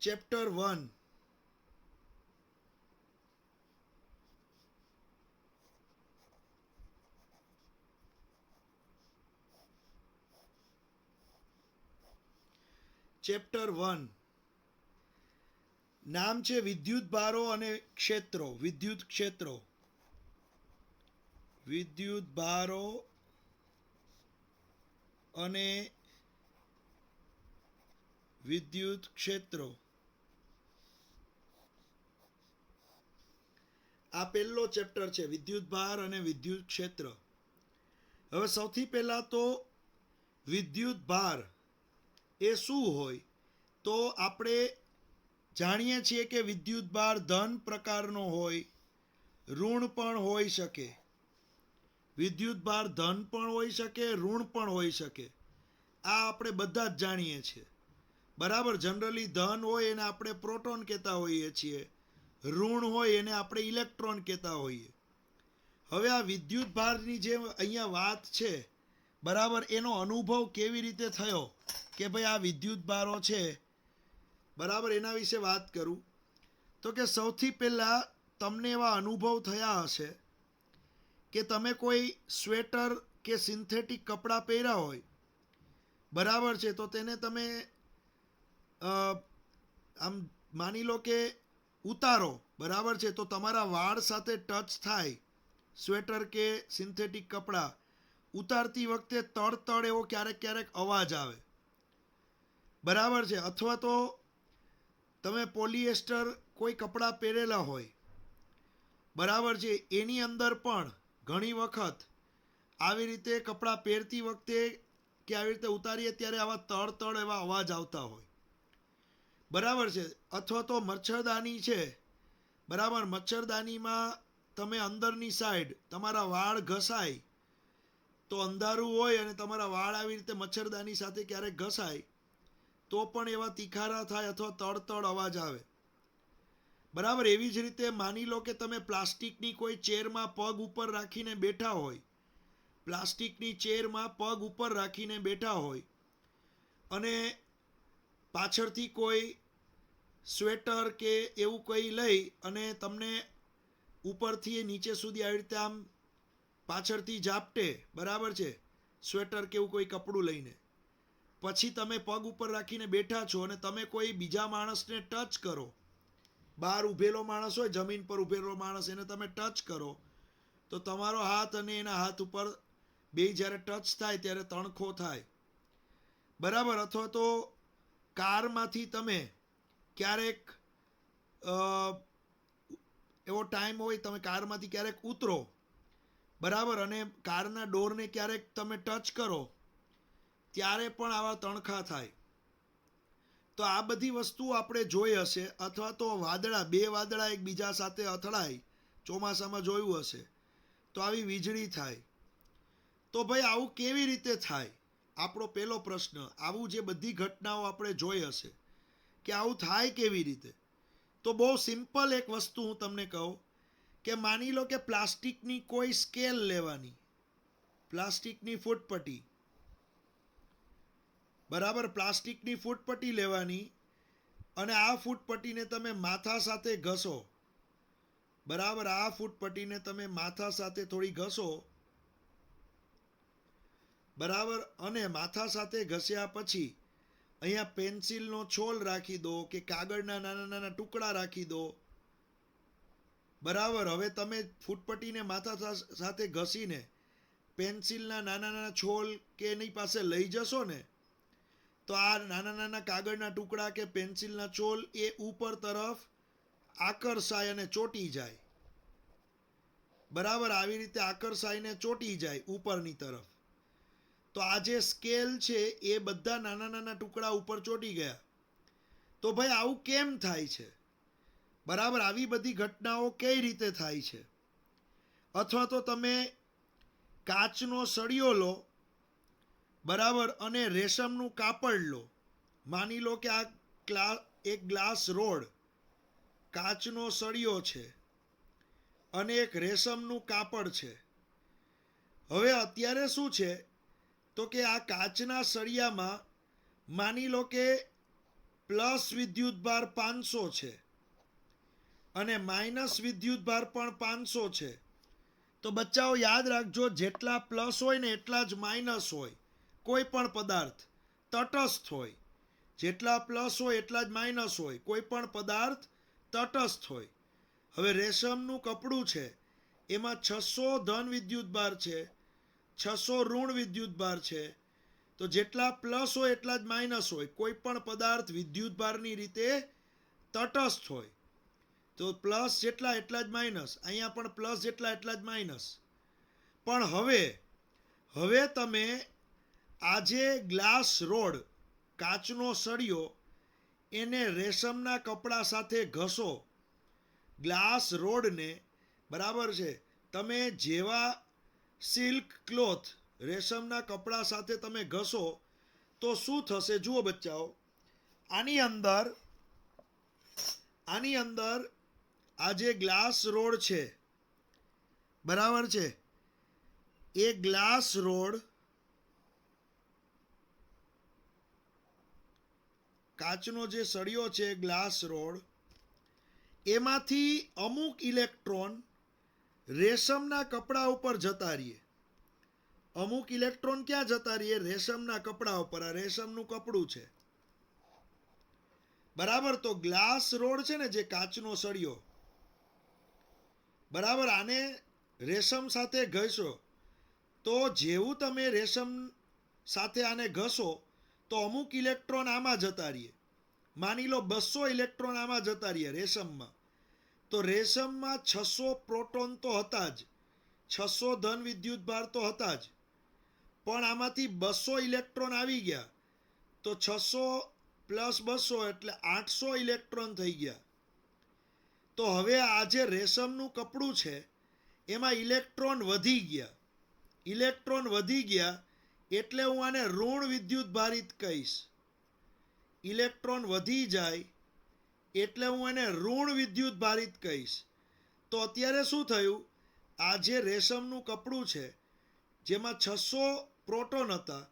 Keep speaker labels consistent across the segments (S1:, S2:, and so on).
S1: Chapter 1 chapter 1 નામ છે વિદ્યુત ભારો અને ક્ષેત્રો. વિદ્યુત ક્ષેત્રો, વિદ્યુત ભારો અને વિદ્યુત ક્ષેત્રો. આ પહેલો ચેપ્ટર છે, વિદ્યુત ભાર અને વિદ્યુત ક્ષેત્ર. હવે સૌથી પહેલા તો વિદ્યુત ભાર એ શું હોય, તો આપણે જાણીએ છીએ કે વિદ્યુત ભાર ધન પ્રકારનો હોય, ઋણ પણ હોઈ શકે. વિદ્યુત ભાર ધન પણ હોઈ શકે, ઋણ પણ હોઈ શકે. આ આપણે બધા જ જાણીએ છીએ, બરાબર. જનરલી ધન હોય એને આપણે પ્રોટોન કહેતા હોઈએ છીએ, ઋણ હોય એને આપણે ઇલેક્ટ્રોન કહેતા હોઈએ. હવે આ વિદ્યુત ભારની જે અહીંયા વાત છે, બરાબર, એનો અનુભવ કેવી રીતે થયો કે ભાઈ આ વિદ્યુત ભારો છે, બરાબર, એના વિશે વાત કરું. તો કે સૌથી પહેલાં તમને એવા અનુભવ થયા હશે કે તમે કોઈ સ્વેટર કે સિન્થેટિક કપડાં પહેર્યા હોય, બરાબર છે, તો તેને તમે આમ માની લો કે ઉતારો, બરાબર છે, તો તમારા વાળ સાથે ટચ થાય સ્વેટર કે સિન્થેટિક કપડાં ઉતારતી વખતે તડ એવો ક્યારેક ક્યારેક અવાજ આવે, બરાબર છે. અથવા તો તમે પોલિએસ્ટર કોઈ કપડાં પહેરેલા હોય, બરાબર છે, એની અંદર પણ ઘણી વખત આવી રીતે કપડાં પહેરતી વખતે કે આવી રીતે ઉતારીએ ત્યારે આવા તડ એવા અવાજ આવતા હોય, બરાબર છે. અથવા તો મચ્છરદાની છે, બરાબર, મચ્છરદાનીમાં તમે અંદરની સાઈડ તમારા વાળ ઘસાય તો અંધારું હોય અને તમારા વાળ આવી રીતે મચ્છરદાની સાથે ક્યારેક ઘસાય તો પણ એવા તિખારા થાય અથવા તડ અવાજ આવે, બરાબર. એવી જ રીતે માની લો કે તમે પ્લાસ્ટિકની કોઈ ચેરમાં પગ ઉપર રાખીને બેઠા હોય, પ્લાસ્ટિકની ચેરમાં પગ ઉપર રાખીને બેઠા હોય અને પાછળથી કોઈ સ્વેટર કે એવું કંઈ લઈ અને તમને ઉપરથી નીચે સુધી આવી રીતે આમ પાછળથી ઝાપટે, બરાબર છે, સ્વેટર કે એવું કોઈ કપડું લઈને, પછી તમે પગ ઉપર રાખીને બેઠા છો અને તમે કોઈ બીજા માણસને ટચ કરો, બહાર ઊભેલો માણસ હોય, જમીન પર ઊભેલો માણસ, એને તમે ટચ કરો તો તમારો હાથ અને એના હાથ ઉપર બે જ્યારે ટચ થાય ત્યારે તણખો થાય, બરાબર. અથવા તો કારમાંથી તમે ક્યારેક એવો ટાઈમ હોય તમે કારમાંથી ક્યારેક ઉતરો, બરાબર, અને કારના ડોરને ક્યારેક તમે ટચ કરો ત્યારે પણ આવા તણખા થાય. તો આ બધી વસ્તુ આપણે જોઈ હશે. અથવા તો વાદળા, બે વાદળા એકબીજા સાથે અથડાય, ચોમાસામાં જોયું હશે, તો આવી વીજળી થાય. તો ભાઈ આવું કેવી રીતે થાય, આપણો પહેલો પ્રશ્ન. આવું જે બધી ઘટનાઓ આપણે જોઈ હશે કે આવું થાય કેવી રીતે, તો બહુ સિમ્પલ એક વસ્તુ હું તમને કહું કે માની લો કે પ્લાસ્ટિકની કોઈ સ્કેલ લેવાની, પ્લાસ્ટિકની ફૂટપટ્ટી, બરાબર, પ્લાસ્ટિકની ફૂટપટ્ટી લેવાની અને આ ફૂટપટ્ટીને તમે માથા સાથે ઘસો, બરાબર, આ ફૂટપટ્ટીને તમે માથા સાથે થોડી ઘસો, બરાબર, અને માથા સાથે ઘસ્યા પછી અહીંયા પેન્સિલનો છોલ રાખી દો કે કાગળના નાના નાના ટુકડા રાખી દો, બરાબર. હવે તમે ફૂટપટ્ટીને માથા સાથે ઘસીને પેન્સિલના નાના નાના છોલ કે એની પાસે લઈ જશો ને, તો આ નાના નાના કાગળના ટુકડા કે પેન્સિલના છોલ એ ઉપર તરફ આકર્ષાય અને ચોંટી જાય, બરાબર, આવી રીતે આકર્ષાઈને ચોંટી જાય ઉપરની તરફ. તો આ જે સ્કેલ છે એ બધા નાના નાના ટુકડા ઉપર ચોંટી ગયા. તો ભાઈ આવું કેમ થાય છે, બરાબર, આવી બધી ઘટનાઓ કઈ રીતે થાય છે. અથવા તો તમે કાચનો સળિયો લો, બરાબર, અને રેશમનું કાપડ લો. માની લો કે આ એક ગ્લાસ રોડ, કાચનો સળિયો છે અને એક રેશમનું કાપડ છે. હવે અત્યારે શું છે તો કે આ કાચના સળિયામાં માની લો કે પ્લસ વિદ્યુતભાર 500 છે અને માઇનસ વિદ્યુતભાર પણ 500 છે. તો બચ્ચાઓ યાદ રાખજો, જેટલા પ્લસ હોય ને એટલા જ માઇનસ હોય. કોઈ પણ પદાર્થ તટસ્થ હોય, જેટલા પ્લસ હોય એટલા જ માઇનસ હોય. કોઈ પણ પદાર્થ તટસ્થ હોય. હવે રેશમનું કપડું છે, એમાં 600 ધન વિદ્યુતભાર છે, 600 ઋણ વિદ્યુતભાર છે. તો જેટલા પ્લસ હોય એટલા જ માઇનસ હોય. કોઈ પણ પદાર્થ વિદ્યુતભારની રીતે તટસ્થ હોય તો પ્લસ જેટલા એટલા જ માઇનસ. અહીંયા પણ પ્લસ જેટલા એટલા જ માઇનસ. પણ હવે તમે આજે ગ્લાસ રોડ, કાચનો સળિયો, એને રેશમના કપડા સાથે ઘસો. ગ્લાસ રોડને, બરાબર છે, તમે જેવા સિલ્ક ક્લોથ, રેશમના કપડા સાથે તમે ઘસો તો શું થશે? જુઓ બચ્ચાઓ, આની અંદર આ જે ગ્લાસ રોડ છે, બરાબર છે, એ ગ્લાસ રોડ કાચનો જે સળિયો છે, ગ્લાસ રોડ, એમાંથી અમુક ઇલેક્ટ્રોન રેશમના કપડા ઉપર જતા રહીએ. અમુક ઇલેક્ટ્રોન ક્યાં જતા રહીએ? રેશમના કપડા ઉપર. આ રેશમનું કપડું છે, બરાબર. તો ગ્લાસ રોડ છે ને, જે કાચનો સળિયો, બરાબર, આને રેશમ સાથે ઘસો તો જેવું તમે રેશમ સાથે આને ઘસો તો અમુક ઇલેક્ટ્રોન આમાં જતા રહીએ. માની લો 200 ઇલેક્ટ્રોન આમાં જતા રહીએ રેશમમાં. તો રેશમમાં 600 પ્રોટોન તો હતા જ, 600 ધન વિદ્યુતભાર તો હતા જ, પણ આમાંથી 200 ઇલેક્ટ્રોન આવી ગયા. તો 600 પ્લસ 200 એટલે 800 ઇલેક્ટ્રોન થઈ ગયા. તો હવે આ જે રેશમનું કપડું છે એમાં ઇલેક્ટ્રોન વધી ગયા. ઇલેક્ટ્રોન વધી ગયા એટલે હું આને ઋણ વિદ્યુતભારિત કહીશ. ઇલેક્ટ્રોન વધી જાય એટલે હું એને ઋણ વિદ્યુતભારિત કહીશ. તો અત્યારે શું થયું? આ જે રેશમનું કપડું છે જેમાં 600 પ્રોટોન હતા,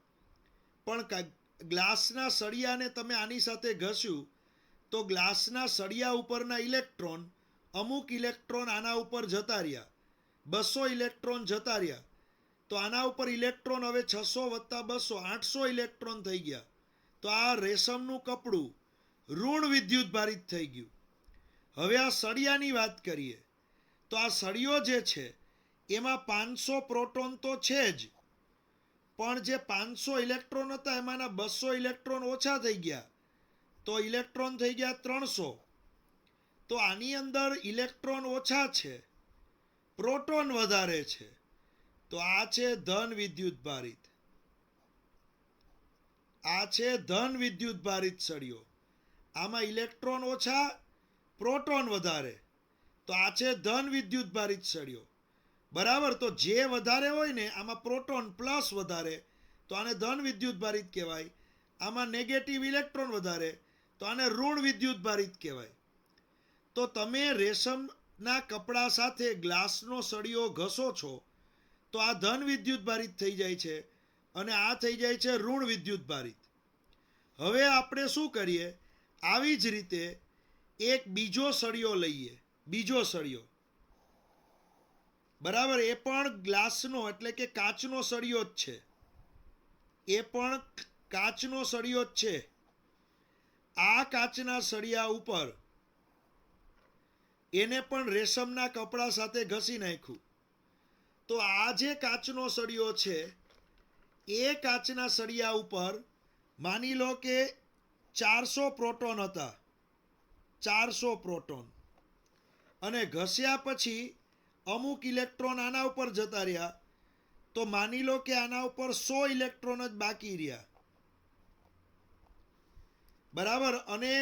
S1: પણ ગ્લાસના સળિયાને તમે આની સાથે ઘસ્યું તો ગ્લાસના સળિયા ઉપરના ઇલેક્ટ્રોન, અમુક ઇલેક્ટ્રોન આના ઉપર જતા રહ્યા, 200 ઇલેક્ટ્રોન જતા રહ્યા. તો આના ઉપર ઇલેક્ટ્રોન હવે 600 વત્તા 200 800 ઇલેક્ટ્રોન થઈ ગયા. તો આ રેશમનું કપડું ઋણ વિદ્યુતભારિત થઈ ગયું. હવે આ સળિયાની વાત કરીએ તો આ સળિયો જે છે એમાં 500 પ્રોટોન તો છે જ, પણ જે 500 ઇલેક્ટ્રોન હતા એમાંના 200 ઇલેક્ટ્રોન ઓછા થઈ ગયા, તો ઇલેક્ટ્રોન થઈ ગયા 300. તો આની અંદર ઇલેક્ટ્રોન ઓછા છે, પ્રોટોન વધારે છે. તો આ છે ધન વિદ્યુતભારિત. આ છે ધન વિદ્યુતભારિત સળિયો. આમાં ઇલેક્ટ્રોન ઓછા, પ્રોટોન વધારે. તો આ છે ધન વિદ્યુતભારિત સળિયો, બરાબર. તો જે વધારે હોય ને આમાં પ્રોટોન પ્લસ વધારે, તો આને ધન વિદ્યુતભારિત કહેવાય. આમાં નેગેટિવ ઇલેક્ટ્રોન વધારે, તો આને ઋણ વિદ્યુતભારિત કહેવાય. તો તમે રેશમના કપડા સાથે ગ્લાસનો સળિયો ઘસો છો તો આ ધન વિદ્યુતભારિત થઈ જાય છે અને આ થઈ જાય છે ઋણ વિદ્યુતભારિત. હવે આપણે શું કરીએ? આવી જ રીતે એક બીજો સળિયો લઈએ, બીજો સળિયો, બરાબર. એ પણ ગ્લાસનો એટલે કે કાચનો સળિયો જ છે. એ પણ કાચનો સળિયો જ છે. આ કાચના સળિયા ઉપર એને પણ રેશમના કપડા સાથે ઘસી નાખ્યું. તો આ જે કાચનો સળિયો છે એ કાચના સળિયા ઉપર માની લો કે 400 પ્રોટોન હતા, 400 પ્રોટોન, અને ઘસ્યા પછી અમુક ઇલેક્ટ્રોન આના ઉપર જતા રહ્યા. તો માની લો કે આના ઉપર 100 ઇલેક્ટ્રોન જ બાકી રહ્યા, બરાબર. અને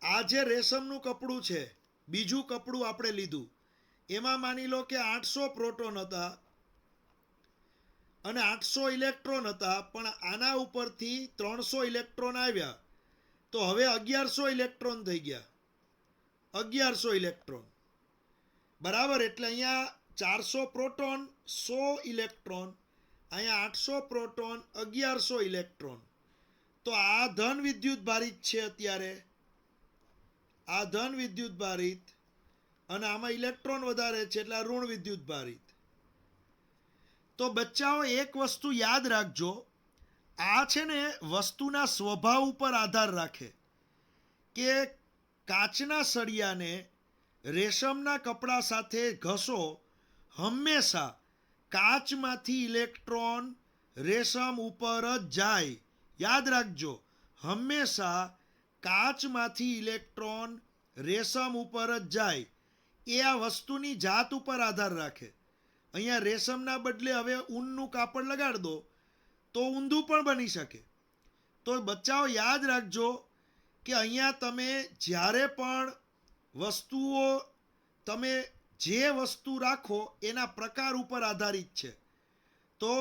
S1: આ જે રેશમનું કપડું છે, બીજું કપડું આપણે લીધું, એમાં માની લો કે 800 પ્રોટોન હતા અને 800 ઇલેક્ટ્રોન હતા, પણ આના ઉપરથી 300 ઇલેક્ટ્રોન આવ્યા. તો હવે 1100 ઇલેક્ટ્રોન થઈ ગયા, 1100 ઇલેક્ટ્રોન, બરાબર. એટલે અહીંયા 400 પ્રોટોન 100 ઇલેક્ટ્રોન, અહીંયા 800 પ્રોટોન 1100 ઇલેક્ટ્રોન. તો આ ધન વિદ્યુત ભારિત છે. અત્યારે આ ધન વિદ્યુત ભારિત અને આમાં ઇલેક્ટ્રોન વધારે છે એટલે આ ઋણ વિદ્યુત ભારિત. તો બચ્ચાઓ એક વસ્તુ યાદ રાખજો, આ છે ને વસ્તુના સ્વભાવ ઉપર આધાર રાખે કે કાચના સળિયાને રેશમના કપડા સાથે ઘસો, હંમેશા કાચમાંથી ઇલેક્ટ્રોન રેશમ ઉપર જ જાય. યાદ રાખજો, હંમેશા કાચમાંથી ઇલેક્ટ્રોન રેશમ ઉપર જ જાય. એ આ વસ્તુની જાત ઉપર આધાર રાખે. અહીંયા રેશમના બદલે હવે ઊનનું કાપડ લગાડ દો તો ઊંધું પણ બની શકે. તો બચ્ચાઓ યાદ રાખજો કે અહીંયા તમે જ્યારે પણ વસ્તુઓ, તમે જે વસ્તુ રાખો એના પ્રકાર ઉપર આધારિત છે. તો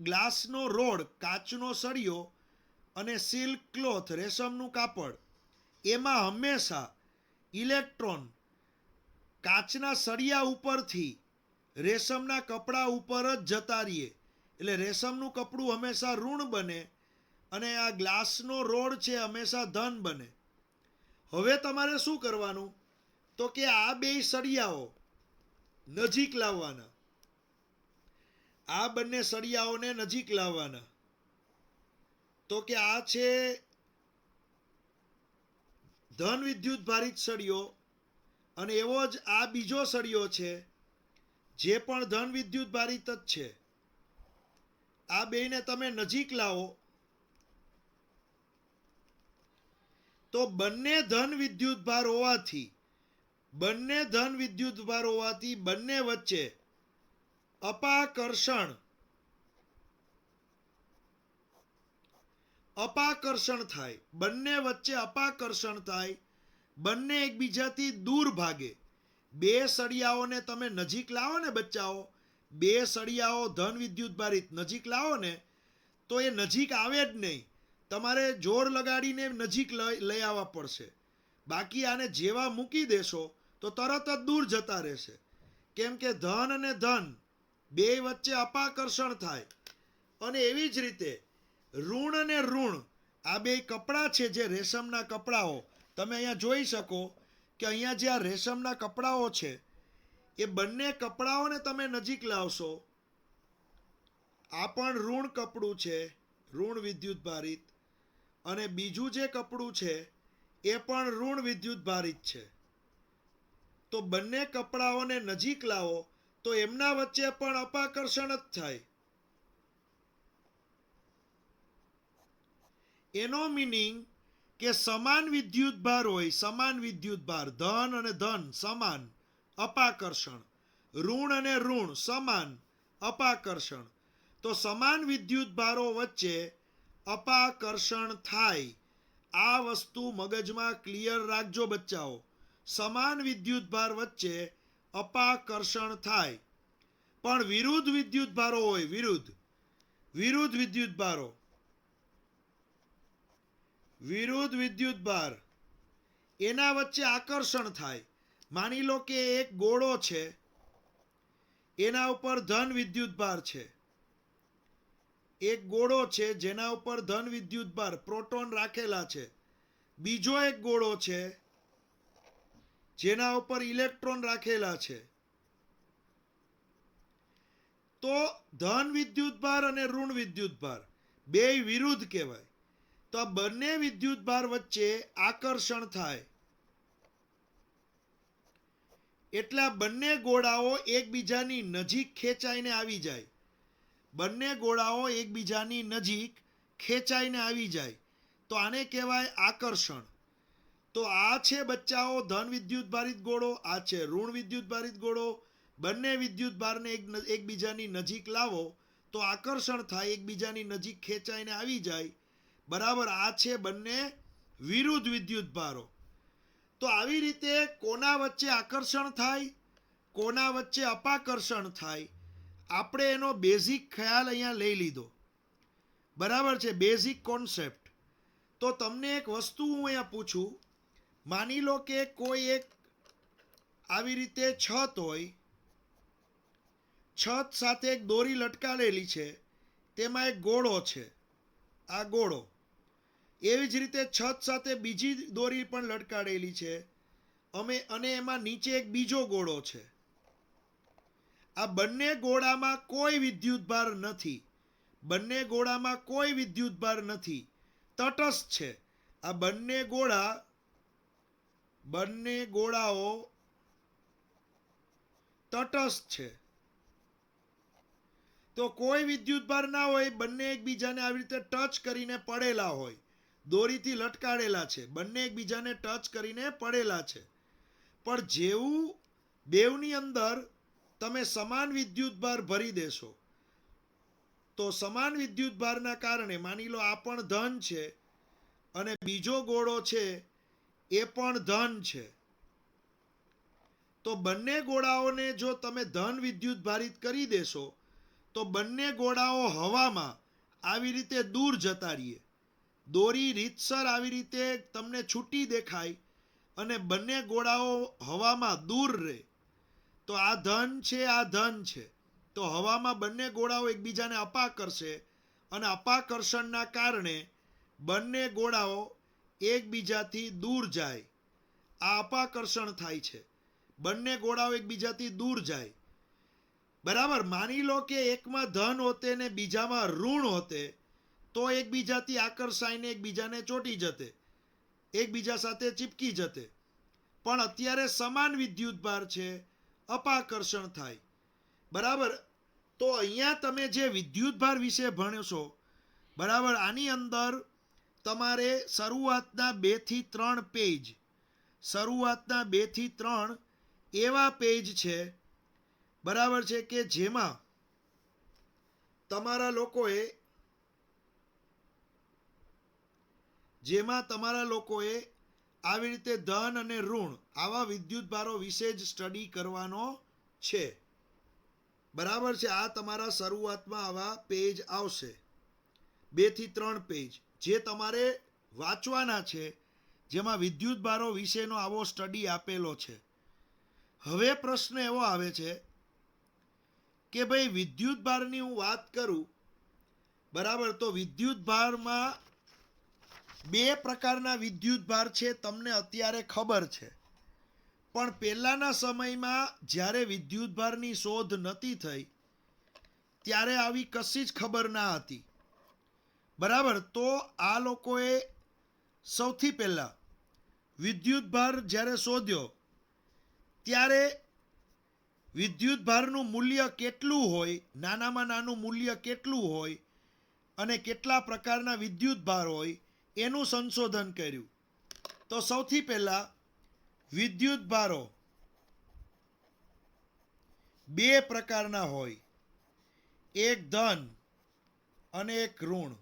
S1: ગ્લાસનો રોડ, કાચનો સળિયો અને સિલ્ક ક્લોથ, રેશમનું કાપડ, એમાં હંમેશા ઇલેક્ટ્રોન કાચના સળિયા ઉપરથી રેશમના કપડા ઉપર જ જતા રહીએ. એટલે રેશમનું કપડું હંમેશા ઋણ બને અને આ ગ્લાસનો રોડ છે હંમેશા ધન બને. હવે તમારે શું કરવાનું, તો કે આ બે સળિયાઓ નજીક લાવવાના. આ બંને સળિયાઓને નજીક લાવવાના. તો કે આ છે ધન વિદ્યુત ભારિત સળિયો અને એવો જ આ બીજો સળિયો છે જે પણ ધન વિદ્યુત ભારિત જ છે. આ બેને તમે નજીક લાવો તો બંને ધન વિદ્યુત ભાર હોવાથી બંને વચ્ચે અપાકર્ષણ થાય. બંને વચ્ચે અપાકર્ષણ થાય, બંને એકબીજાથી દૂર ભાગે. બે સળિયાઓને તમે નજીક લાવો ને બચ્ચાઓ, બે સળિયાઓ ધન વિદ્યુત ભારિત નજીક લાવો ને તો એ નજીક આવે જ નહીં. તમારે જોર લગાડીને નજીક લઈ આવવા પડશે. બાકી આને જેવા મૂકી દેશો તો તરત જ દૂર જતા રહેશે. કેમ કે ધન અને ધન બે વચ્ચે અપાકર્ષણ થાય. અને એવી જ રીતે ઋણ અને ઋણ, આ બે કપડાં છે જે રેશમના કપડાઓ, તમે અહીંયા જોઈ શકો કે અહીંયા જે આ રેશમના કપડાઓ છે એ બંને કપડાઓને તમે નજીક લાવશો. આ પણ ઋણ કપડું છે, ઋણ વિદ્યુત ભારિત, અને બીજું જે કપડું છે એ પણ ઋણ વિદ્યુત ભારિત છે. તો બંને કપડાઓને નજીક લાવો તો એમના વચ્ચે પણ અપાકર્ષણ જ થાય. એનો મીનિંગ કે સમાન વિદ્યુત ભાર હોય, સમાન વિદ્યુત ભાર, ધન અને ધન સમાન અપાકર્ષણ, ઋણ અને ઋણ સમાન અપાકર્ષણ. તો સમાન વિદ્યુત ભારો વચ્ચે અપાકર્ષણ થાય. આ વસ્તુ મગજમાં ક્લિયર રાખજો બચ્ચાઓ. સમાન વિદ્યુત ભાર વચ્ચે અપાકર્ષણ થાય. પણ વિરુદ્ધ વિદ્યુત ભારો હોય, વિરુદ્ધ વિદ્યુત ભારો, વિરુદ્ધ વિદ્યુત ભાર, એના વચ્ચે આકર્ષણ થાય. માની લો કે એક ગોળો છે, એના ઉપર ધન વિદ્યુત ભાર છે. એક ગોળો છે જેના ઉપર ધન વિદ્યુત ભાર, પ્રોટોન રાખેલા છે. બીજો એક ગોળો છે જેના ઉપર ઇલેક્ટ્રોન રાખેલા છે. તો ધન વિદ્યુત ભાર અને ઋણ વિદ્યુત ભાર બે વિરુદ્ધ કહેવાય. તો આ બંને વિદ્યુત ભાર વચ્ચે આકર્ષણ થાય એટલે બંને ગોળાઓ એકબીજાની નજીક ખેંચાઈને આવી જાય. બંને ગોળાઓ એકબીજાની નજીક ખેંચાઈને આવી જાય તો આને કહેવાય આકર્ષણ. તો આ છે બચ્ચાઓ ધન વિદ્યુત ભારિત ગોળો, આ છે ઋણ વિદ્યુત ભારિત ગોળો. બંને વિદ્યુત ભારને એકબીજાની નજીક લાવો તો આકર્ષણ થાય, એકબીજાની નજીક ખેંચાઈને આવી જાય. બરાબર, આ છે બંને વિરુદ્ધ વિદ્યુત ભારો. તો આવી રીતે કોના વચ્ચે આકર્ષણ થાય, કોના વચ્ચે અપાકર્ષણ થાય, આપણે એનો બેઝિક ખ્યાલ અહીંયા લઈ લીધો. બરાબર છે, બેઝિક કોન્સેપ્ટ. તો તમને એક વસ્તુ હું અહીંયા પૂછું, માની લો કે કોઈ એક આવી રીતે છત હોય, છત સાથે એક દોરી લટકાવેલી છે, તેમાં એક ગોળો છે. આ ગોળો, એવી જ રીતે છત સાથે બીજી દોરી પણ લટકાડેલી છે અને એમાં નીચે એક બીજો ગોળો છે. આ બંને ગોળામાં કોઈ વિદ્યુતભાર નથી. બંને ગોળામાં કોઈ વિદ્યુતભાર નથી, તટસ્થ છે. આ બંને ગોળાઓ તટસ્થ છે. તો કોઈ વિદ્યુતભાર ના હોય, બંને એકબીજાને આવી રીતે ટચ કરીને પડેલા હોય, દોરીથી લટકાડેલા છે, બંને એકબીજાને ટચ કરીને પડેલા છે. પણ જેવું બેવની અંદર તમે સમાન વિદ્યુતભાર ભરી દેશો, તો સમાન વિદ્યુતભારના કારણે માની લો આ પણ ધન છે અને બીજો ગોળો છે એ પણ ધન છે, તો બંને ગોળાઓને જો તમે ધન વિદ્યુત ભારિત કરી દેશો તો બંને ગોળાઓ હવામાં આવી રીતે દૂર જતા રહીએ. દોરી રીતસર આવી રીતે તમને છૂટી દેખાય અને બંને ગોળાઓ હવામાં દૂર રહે, તો આ ધન છે, આ ધન છે. તો હવામાં બંને ગોળાઓ એકબીજાને અપા કરશે અને અપાકર્ષણના કારણે બંને ગોળાઓ એકબીજાથી દૂર જાય. આ અપાકર્ષણ થાય છે, બંને ગોળાઓ એકબીજાથી દૂર જાય. બરાબર. માની લો કે એકમાં ધન હોતે ને બીજામાં ઋણ હોતે, તો એકબીજાથી આકર્ષાઈને એકબીજાને ચોટી જતે, એકબીજા સાથે ચીપકી જતે. પણ અત્યારે સમાન વિદ્યુતભાર છે, અપાકર્ષણ થાય. બરાબર. તો અહીંયા તમે જે વિદ્યુતભાર વિશે ભણશો, બરાબર, આની અંદર તમારે શરૂઆતના 2 થી 3 પેજ, શરૂઆતના 2 થી 3 એવા પેજ છે, બરાબર છે, કે જેમાં તમારા લોકોએ આવી રીતે ધન અને ઋણ આવા વિદ્યુતભારો વિશે જ સ્ટડી કરવાનો છે. બરાબર છે. આ તમારા શરૂઆતમાં આવા પેજ આવશે, 2 થી 3 પેજ જે તમારે વાંચવાના છે, જેમાં વિદ્યુતભારો વિશેનો આવો સ્ટડી આપેલો છે. હવે પ્રશ્ન એવો આવે છે કે ભાઈ વિદ્યુતભારની હું વાત કરું, બરાબર, તો વિદ્યુતભારમાં 2 પ્રકારના વિદ્યુતભાર છે, તમને અત્યારે ખબર છે. પણ પહેલાના સમયમાં જ્યારે વિદ્યુતભારની શોધ નહોતી થઈ ત્યારે આવી કશી જ ખબર ના હતી. બરાબર. તો આ લોકોએ સૌથી પહેલા વિદ્યુતભાર જ્યારે શોધ્યો ત્યારે વિદ્યુતભારનું મૂલ્ય કેટલું હોય, નાનામાં નાનું મૂલ્ય કેટલું હોય અને કેટલા પ્રકારના વિદ્યુતભાર હોય એનું સંશોધન કર્યું. તો સૌથી પહેલા વિદ્યુતભારો 2 પ્રકારના હોય, એક ધન અને એક ઋણ.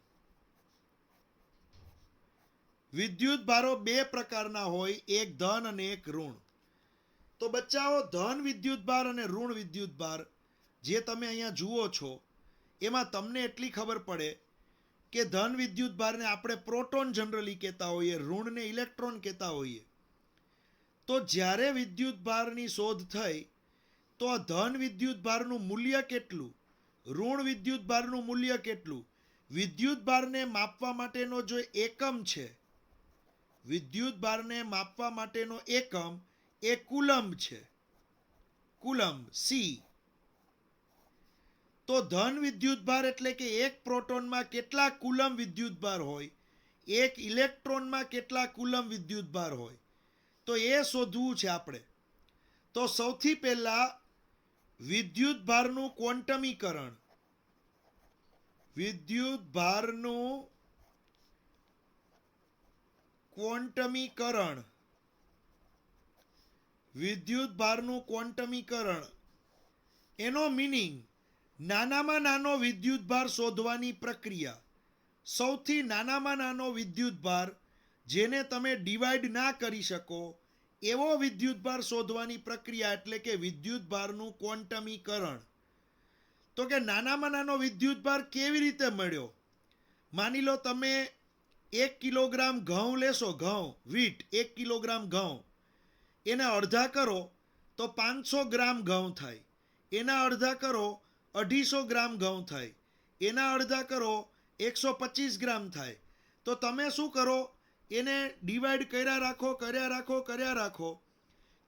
S1: વિદ્યુતભારો 2 પ્રકારના હોય, એક ધન અને એક ઋણ. તો બચ્ચાઓ, ધન વિદ્યુતભાર અને ઋણ વિદ્યુતભાર જે તમે અહીંયા જુઓ છો, એમાં તમને એટલી ખબર પડે કે ધન વિદ્યુતભારને આપણે પ્રોટોન જનરલી કહેતા હોઈએ, ઋણને ઇલેક્ટ્રોન કહેતા હોઈએ. તો જ્યારે વિદ્યુતભારની શોધ થઈ તો ધન વિદ્યુતભારનું મૂલ્ય કેટલું, ઋણ વિદ્યુતભારનું મૂલ્ય કેટલું, વિદ્યુતભારને માપવા માટેનો જો એકમ છે, વિદ્યુતભારને માપવા માટેનો એકમ એ કુલમ્બ છે, કુલમ્બ સી. તો ધન વિદ્યુતભાર એટલે કે એક પ્રોટોનમાં કેટલા કુલમ્બ વિદ્યુતભાર હોય, એક ઇલેક્ટ્રોનમાં કેટલા કુલમ્બ વિદ્યુતભાર હોય, તો એ શોધવું છે આપણે. તો સૌથી પહેલા વિદ્યુતભારનું ક્વોન્ટમીકરણ, વિદ્યુતભારનું ક્વોન્ટમીકરણ, એનો મિનિંગ નાનામાં નાનો વિદ્યુતભાર શોધવાની પ્રક્રિયા. સૌથી નાનામાં નાનો વિદ્યુતભાર જેને તમે ડિવાઈડ ના કરી શકો એવો વિદ્યુતભાર શોધવાની પ્રક્રિયા એટલે કે વિદ્યુતભારનું ક્વોન્ટમીકરણ. તો કે નાનામાં નાનો વિદ્યુતભાર કેવી રીતે મળ્યો? માની લો તમે 1 કિલોગ્રામ ઘઉં લેશો, ઘઉં, વીટ, 1 કિલોગ્રામ ઘઉં, એને અડધા કરો તો 500 ગ્રામ ઘઉં થાય, એના અડધા કરો 250 ગ્રામ ઘઉં થાય, એના અડધા કરો 125 ગ્રામ થાય. તો તમે શું કરો, એને ડિવાઈડ કર્યા રાખો,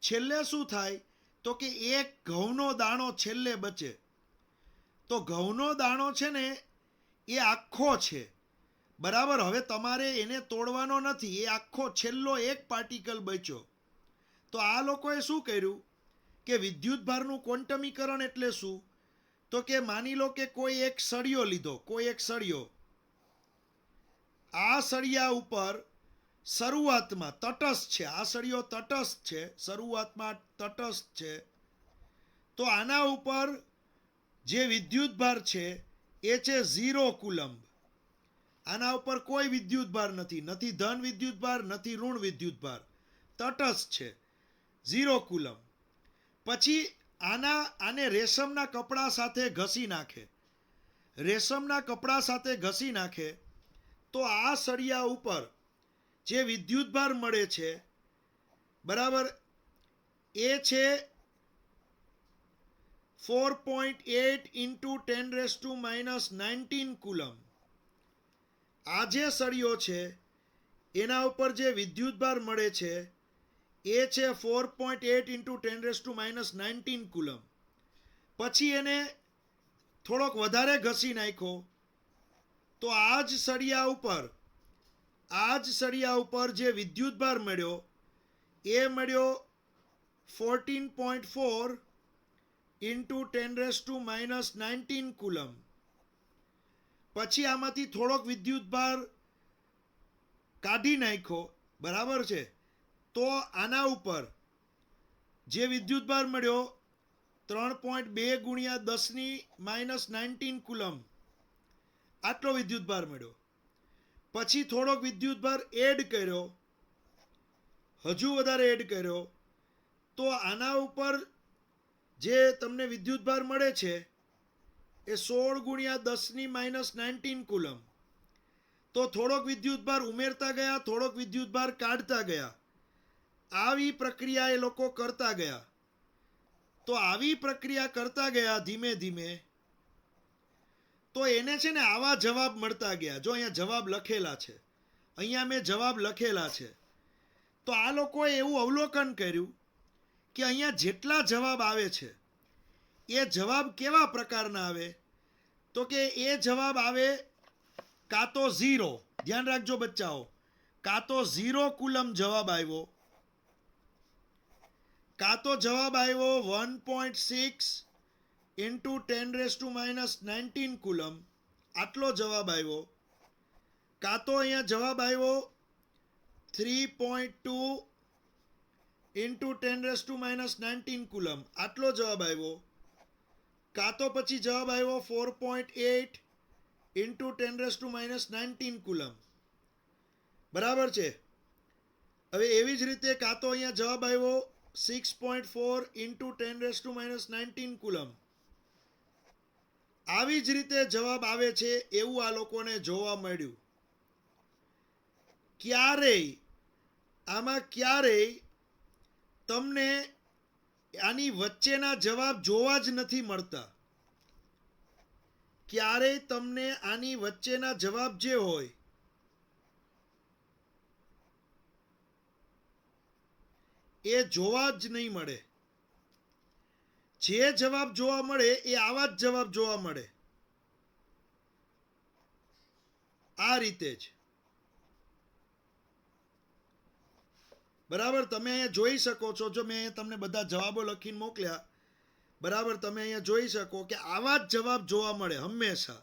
S1: છેલ્લે શું થાય તો કે એક ઘઉંનો દાણો છેલ્લે બચે. તો ઘઉંનો દાણો છે ને એ આખો છે, બરાબર. હવે તમારે એને તોડવાનો નથી, એ આખો છેલ્લો એક પાર્ટિકલ બચ્યો. તો આ લોકોએ શું કર્યું કે વિદ્યુતભારનું ક્વોન્ટમીકરણ એટલે શું, તો કે માની લો કે કોઈ એક સળિયો લીધો, આ સળિયા ઉપર શરૂઆતમાં તટસ્થ છે, આ સળિયો તટસ્થ છે, શરૂઆતમાં તટસ્થ છે. તો આના ઉપર જે વિદ્યુતભાર છે એ છે 0 કુલંબ. આના ઉપર કોઈ વિદ્યુતભાર નથી, નથી ધન વિદ્યુતભાર, નથી ઋણ વિદ્યુતભાર, તટસ્થ છે, 0 કુલંબ. પછી આને રેશમના કપડા સાથે ઘસી નાખે, તો આ સળિયા ઉપર જે વિદ્યુતભાર મળે છે, બરાબર, એ છે 4.8 into 10⁻⁻19 કુલમ. આ જે સળિયો છે એના ઉપર જે વિદ્યુતભાર મળે છે એ છે 4.8 into 10⁻⁻19 કુલમ. પછી એને થોડોક વધારે ઘસી નાખ્યો, તો આ જ સળિયા ઉપર જે વિદ્યુતભાર મળ્યો એ મળ્યો 14.4 into 10⁻⁻19 કુલમ. પછી આમાંથી થોડોક વિદ્યુતભાર કાઢી નાખ્યો, બરાબર છે. તો આના ઉપર જે વિદ્યુતભાર મળ્યો 3.2 ગુણ્યા 10⁻⁻19 કુલમ, આટલો વિદ્યુતભાર મળ્યો. પછી થોડોક વિદ્યુતભાર એડ કર્યો, હજુ વધારે એડ કર્યો, તો આના ઉપર જે તમને વિદ્યુતભાર મળે છે એ 16 ગુણ્યા 10⁻⁻19 કુલમ. તો થોડોક વિદ્યુતભાર ઉમેરતા ગયા, થોડોક વિદ્યુતભાર કાઢતા ગયા, આવી પ્રક્રિયા એ લોકો કરતા ગયા. તો આવી પ્રક્રિયા કરતા ગયા ધીમે ધીમે, તો એને છે ને આવા જવાબ મળતા ગયા. જો અહીંયા જવાબ લખેલા છે, તો આ લોકોએ એવું અવલોકન કર્યું કે અહીંયા જેટલા જવાબ આવે છે એ જવાબ કેવા પ્રકારના આવે, તો કે એ જવાબ આવે કાં તો 0, ધ્યાન રાખજો બચ્ચાઓ, કાં તો 0 કુલમ જવાબ આવ્યો, કાં તો જવાબ આવ્યો 1.6 into 10⁻⁻19 કુલમ, આટલો જવાબ આવ્યો, કાં તો અહીંયા જવાબ આવ્યો 3.2 into 10⁻⁻19 કુલમ, આટલો જવાબ આવ્યો, કાં તો પછી જવાબ આવ્યો 4.8 into 10⁻⁻19 કુલમ, બરાબર છે. હવે એવી જ રીતે કાં તો અહીંયા જવાબ આવ્યો 6.4 into 10⁻⁻19 કુલમ. આવી જ રીતે જવાબ આવે છે એવું આ લોકોને જોવા મળ્યું. ક્યારેય તમને આની વચ્ચેના જવાબ જોવા જ નથી મળતા. ક્યારેય તમને આની વચ્ચેના જવાબ જે હોય એ જોવા જ નહીં મળે. જે જવાબ જોવા મળે એ આવા જ જવાબ જોવા મળે, આ રીતે જ. બરાબર, તમે અહીંયા જોઈ શકો છો, જો મેં તમને બધા જવાબો લખીને મોકલ્યા, બરાબર, તમે અહીંયા જોઈ શકો કે આવા જ જવાબ જોવા મળે હંમેશા.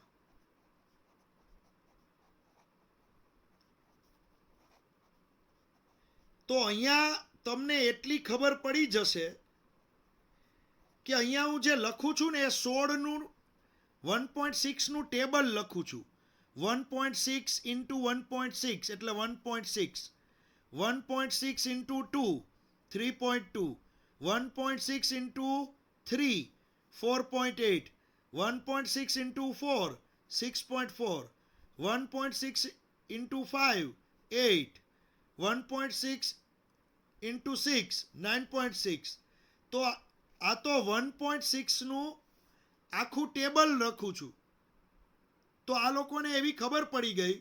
S1: તો અહીંયા તમને એટલી ખબર પડી જશે કે અહીંયા હું જે લખું છું ને એ 16 નું 1.6 નું ટેબલ લખું છું. 1.6 into 1.6 એટલે 1.6, 1.6 into 2 3.2, 1.6 into 3 4.8, 1.6 into 4 6.4, 1.6 into 5 8, 1.6 into 6 9.6. તો આ તો 1.6 નું આખું ટેબલ લખું છું. તો આ લોકોને એવી ખબર પડી ગઈ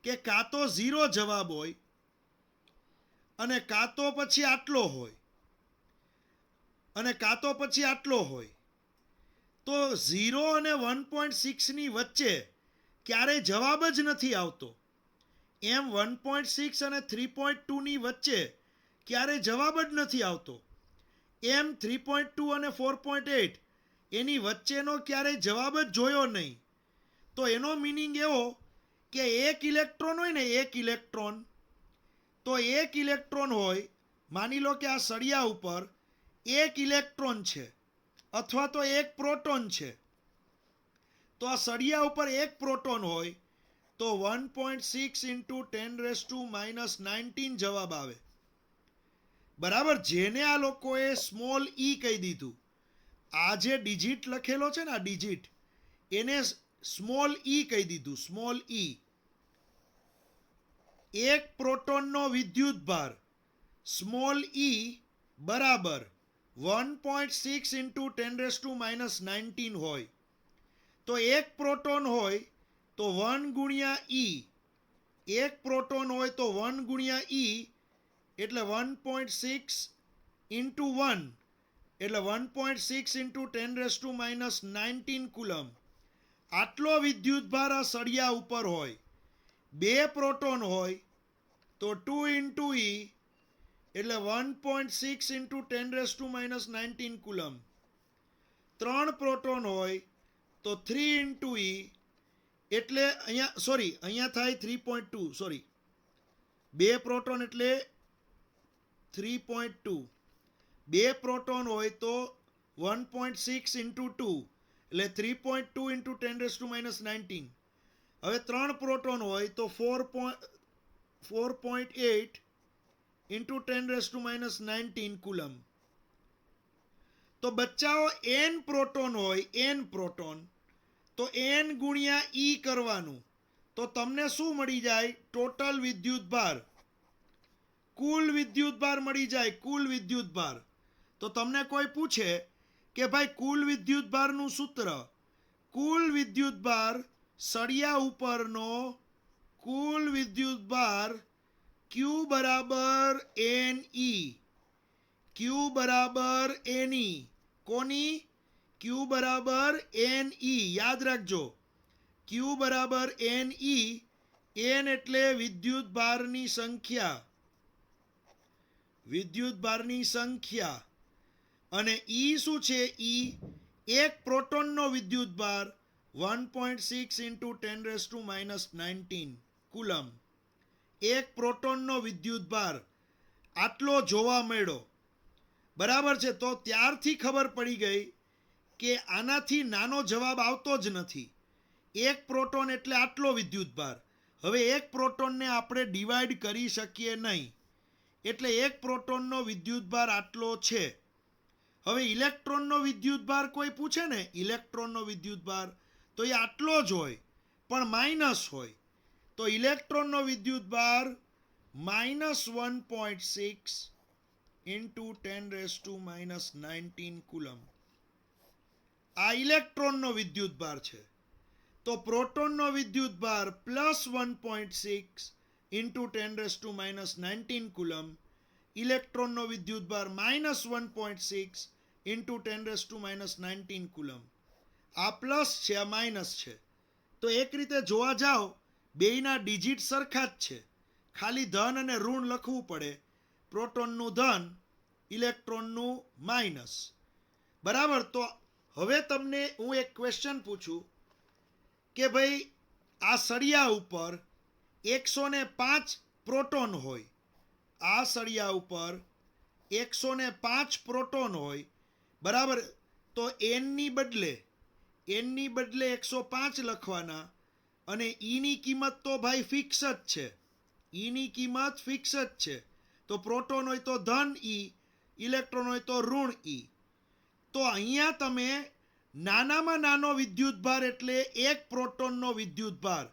S1: કે કાં તો 0 જવાબ હોય અને કાં તો પછી આટલો હોય અને કાં તો પછી આટલો હોય, તો 0 અને 1.6 ની વચ્ચે ક્યારેય જવાબ જ નથી આવતો. એમ 1.6 અને 3.2 ની વચ્ચે ક્યારેય જવાબ જ નથી આવતો. એમ 3.2 અને 4.8 એની વચ્ચેનો ક્યારેય જવાબ જ જોયો નહીં. તો એનો મિનિંગ એવો કે એક ઇલેક્ટ્રોન હોય ને, એક ઇલેક્ટ્રોન, તો એક ઇલેક્ટ્રોન હોય, માની લો કે આ સળિયા ઉપર એક ઇલેક્ટ્રોન છે અથવા તો એક પ્રોટોન છે, તો આ સળિયા ઉપર એક પ્રોટોન હોય તો 1.6 ઇન્ટુ 10⁻⁻19 જવાબ આવે. બરાબર, જેને આ લોકોએ સ્મોલ ઈ કહી દીધું. આ જે ડિજિટ લખેલો છે ને, આ ડિજિટ, એને સ્મોલ ઈ કહી દીધું, સ્મોલ ઈ. એક પ્રોટોનનો વિદ્યુત ભાર સ્મોલ ઈ બરાબર 1.6 ઇન્ટુ 10⁻⁻19 હોય, તો એક પ્રોટોન હોય તો 1 ગુણ્યા ઈ, એક પ્રોટોન હોય તો 1 ગુણ્યા ઈ એટલે 1.6 ઇન્ટુ 1 એટલે 1.6 ઇન્ટુ 10⁻⁻19 કુલમ. આટલો વિદ્યુતભાર આ સળિયા ઉપર હોય. બે પ્રોટોન હોય તો 2 ઇન્ટુ ઈ એટલે 1.6 ઇન્ટુ 10⁻⁻19 કુલમ. 3 પ્રોટોન હોય તો 3 ઇન્ટુ ઈ એટલે અહીંયા થાય 3.2, સોરી, બે પ્રોટોન એટલે 3.2. બે પ્રોટોન હોય તો 1.6 ઇન્ટુ 2 એટલે 3.2 ઇન્ટુ 10⁻⁻19. હવે 3 પ્રોટોન હોય તો 4.8 ઇન્ટુ 10⁻⁻19 કુલમ. તો બચ્ચાઓ n પ્રોટોન હોય, n પ્રોટોન, તો n ગુણ્યા ઈ કરવાનું, તો તમને શું મળી જાય? ટોટલ વિદ્યુતભાર, કુલ વિદ્યુતભાર મળી જાય, કુલ વિદ્યુતભાર. તો તમને કોઈ પૂછે કે ભાઈ કુલ વિદ્યુતભારનું સૂત્ર, કુલ વિદ્યુતભાર સળિયા ઉપરનો કુલ વિદ્યુતભાર Q બરાબર NE, Q બરાબર NE, કોની? Q બરાબર NE, યાદ રાખજો, Q બરાબર NE. n એટલે વિદ્યુતભારની સંખ્યા, વિદ્યુતભારની સંખ્યા, અને ઈ શું છે? ઈ એક પ્રોટોનનો વિદ્યુતભાર 1.6 ઇન્ટુ 10⁻⁻19 કુલમ. એક પ્રોટોનનો વિદ્યુતભાર આટલો જોવા મળ્યો. બરાબર છે, તો ત્યારથી ખબર પડી ગઈ કે આનાથી નાનો જવાબ આવતો જ નથી. એક પ્રોટોન એટલે આટલો વિદ્યુતભાર. હવે એક પ્રોટોનને આપણે ડિવાઈડ કરી શકીએ નહીં, એટલે એક પ્રોટોનનો વિદ્યુતભાર આટલો છે. હવે ઇલેક્ટ્રોનનો વિદ્યુતભાર કોઈ પૂછે ને, ઇલેક્ટ્રોનનો વિદ્યુતભાર, તો એ આટલો જ હોય પણ માઇનસ હોય. તો ઇલેક્ટ્રોનનો વિદ્યુતભાર -1.6 ઇન્ટુ 10⁻⁻19 કુલમ. આ ઇલેક્ટ્રોનનો વિદ્યુતભાર છે. તો પ્રોટોનનો વિદ્યુતભાર +1.6 ઇન્ટુ 10⁻⁻19 કુલમ. ઇલેક્ટ્રોનનો વિદ્યુતભાર -1.6 ઇન્ટુ 10⁻⁻19 કુલમ. આ પ્લસ છે, આ માઇનસ છે. તો એક રીતે જોવા જાઓ બેયના ડિજિટ સરખા જ છે, ખાલી ધન અને ઋણ લખવું પડે. પ્રોટોનનું ધન, ઇલેક્ટ્રોનનું માઇનસ. બરાબર. તો હવે તમને હું એક ક્વેશ્ચન પૂછું કે ભાઈ આ સળિયા ઉપર 105 પ્રોટોન હોય, આ સળિયા ઉપર 105 પ્રોટોન હોય, બરાબર. તો એનની બદલે 105 લખવાના, અને ઈની કિંમત તો ભાઈ ફિક્સ જ છે, ઈની કિંમત ફિક્સ જ છે. તો પ્રોટોન હોય તો ધન ઈ, ઇલેક્ટ્રોન હોય તો ઋણ ઈ. તો અહીંયા તમે નાનામાં નાનો વિદ્યુતભાર એટલે એક પ્રોટોનનો વિદ્યુતભાર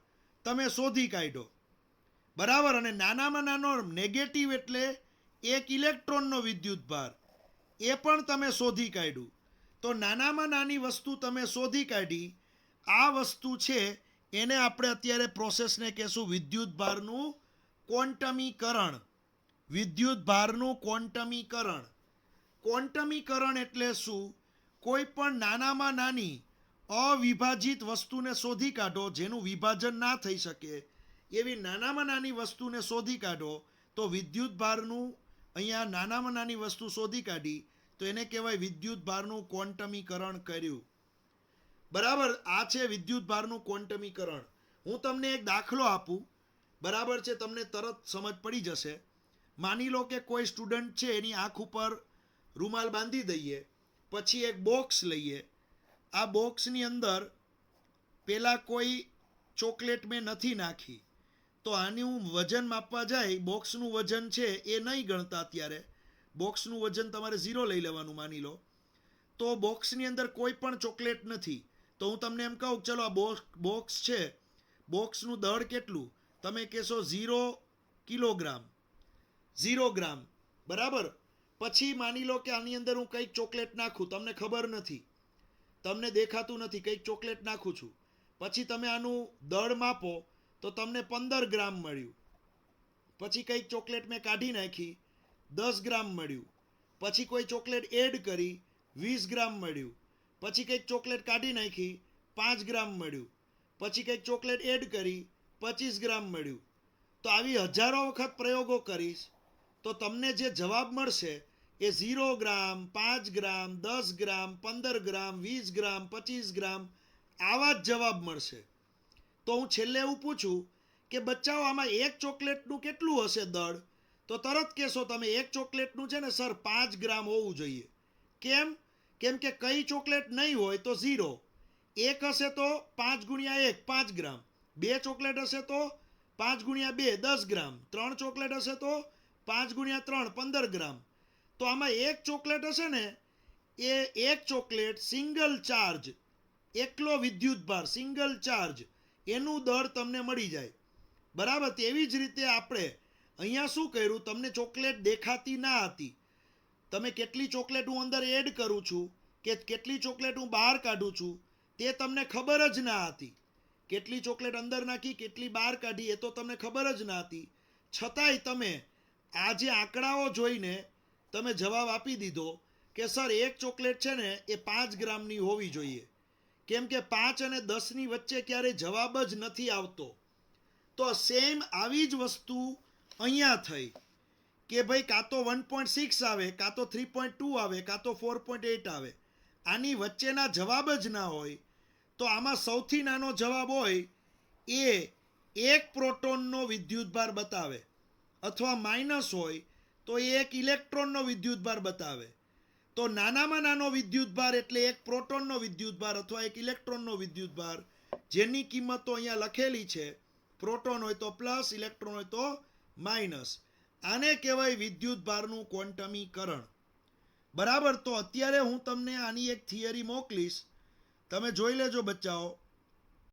S1: તમે શોધી કાઢો. બરાબર. અને નાનામાં નાનો નેગેટિવ એટલે એક ઇલેક્ટ્રોનનો વિદ્યુતભાર, એ પણ તમે શોધી કાઢ્યું. તો નાનામાં નાની વસ્તુ તમે શોધી કાઢી. આ વસ્તુ છે એને આપણે અત્યારે પ્રોસેસને કહેશું વિદ્યુત ભારનું ક્વોન્ટમીકરણ. વિદ્યુત ભારનું ક્વોન્ટમીકરણ. ક્વોન્ટમીકરણ એટલે શું? કોઈ પણ નાનામાં નાની અવિભાજિત વસ્તુને શોધી કાઢો જેનું વિભાજન ના થઈ શકે એવી નાનામાં નાની વસ્તુને શોધી કાઢો તો વિદ્યુત ભારનું અહીંયા નાનામાં નાની વસ્તુ શોધી કાઢી તો એને કહેવાય વિદ્યુત ભારનું ક્વોન્ટમીકરણ કર્યું. બરાબર, આ છે વિદ્યુત ભારનું ક્વોન્ટમીકરણ. હું તમને એક દાખલો આપું, બરાબર છે, તમને તરત સમજ પડી જશે. માની લો કે કોઈ સ્ટુડન્ટ છે એની આંખ ઉપર રૂમાલ બાંધી દઈએ, પછી એક બોક્સ લઈએ. આ બોક્સની અંદર પેલા કોઈ ચોકલેટ મેં નથી નાખી તો આનું વજન માપવા જાય, બોક્સનું વજન છે એ નહીં ગણતા. અત્યારે બોક્સનું વજન તમારે 0 લઈ લેવાનું માની લો. તો બોક્સની અંદર કોઈ પણ ચોકલેટ નથી તો હું તમને એમ કહું ચલો આ બોક્સ છે, બોક્સનું દળ કેટલું? તમે કહેશો 0 કિલોગ્રામ, 0 ગ્રામ, બરાબર. પછી માની લો કે આની અંદર હું કંઈક ચોકલેટ નાખું, તમને ખબર નથી, તમને દેખાતું નથી, કંઈક ચોકલેટ નાખું છું. પછી તમે આનું દળ માપો તો તમને 15 ગ્રામ મળ્યું. પછી કંઈક ચોકલેટ મેં કાઢી નાખી, 10 ગ્રામ મળ્યું. પછી કોઈ ચોકલેટ એડ કરી, 20 ગ્રામ મળ્યું. પછી કંઈક ચોકલેટ કાઢી નાખી, 5 ગ્રામ મળ્યું. પછી કંઈક ચોકલેટ એડ કરી, 25 ગ્રામ મળ્યું. તો આવી હજારો વખત પ્રયોગો કરીશ તો તમને જે જવાબ મળશે એ 0 ગ્રામ, 5 ગ્રામ, 10 ગ્રામ, 15 ગ્રામ, 20 ગ્રામ, 25 ગ્રામ આવા જ જવાબ મળશે. તો હું છેલ્લે એવું પૂછું કે બચ્ચાઓ આમાં એક ચોકલેટનું કેટલું હશે દળ? તો તરત કહેશો તમે એક ચોકલેટનું છે ને સર 5 ગ્રામ હોવું જોઈએ. કેમ? કેમ કે કઈ ચોકલેટ નહીં હોય તો 0, એક હશે તો 5 ગુણ્યા 1 5 ગ્રામ, 2 ચોકલેટ હશે તો 5 ગુણ્યા 2 10 ગ્રામ, 3 ચોકલેટ હશે તો 5 ગુણ્યા 3 15 ગ્રામ. તો આમાં એક ચોકલેટ હશે ને એ એક ચોકલેટ સિંગલ ચાર્જ, એકલો વિદ્યુત ભાર, સિંગલ ચાર્જ, એનું દળ તમને મળી જાય. બરાબર. તેવી જ રીતે આપણે અહીંયા શું કર્યું, તમને ચોકલેટ દેખાતી ના હતી. તમે કેટલી ચોકલેટ હું અંદર એડ કરું છું કે કેટલી ચોકલેટ હું બહાર કાઢું છું તે તમને ખબર જ ના હતી. કેટલી ચોકલેટ અંદર નાખી, કેટલી બહાર કાઢી એ તો તમને ખબર જ ના હતી. છતાંય તમે આ જે આંકડાઓ જોઈને તમે જવાબ આપી દીધો કે સર એક ચોકલેટ છે ને એ 5 ગ્રામની હોવી જોઈએ. કેમ કે 5 અને 10ની વચ્ચે ક્યારેય જવાબ જ નથી આવતો. તો સેમ આવી જ વસ્તુ અહીંયા થઈ કે ભાઈ કાં તો 1.6 આવે, કાં તો 3.2 આવે, કાં તો 4.8 આવે. આની વચ્ચેના જવાબ જ ના હોય તો આમાં સૌથી નાનો જવાબ હોય એ એક પ્રોટોનનો વિદ્યુતભાર બતાવે, અથવા માઇનસ હોય તો એ એક ઇલેક્ટ્રોનનો વિદ્યુતભાર બતાવે. તો નાનામાં નાનો વિદ્યુતભાર એટલે એક પ્રોટોનનો વિદ્યુતભાર અથવા એક ઇલેક્ટ્રોનનો વિદ્યુતભાર, જેની કિંમતો અહીંયા લખેલી છે. પ્રોટોન હોય તો પ્લસ, ઇલેક્ટ્રોન હોય તો માઇનસ. આને કહેવાય વિદ્યુતભારનું ક્વોન્ટમીકરણ. બરાબર. તો અત્યારે હું તમને આની એક થિયરી મોકલીશ, તમે જોઈ લેજો બચ્ચાઓ.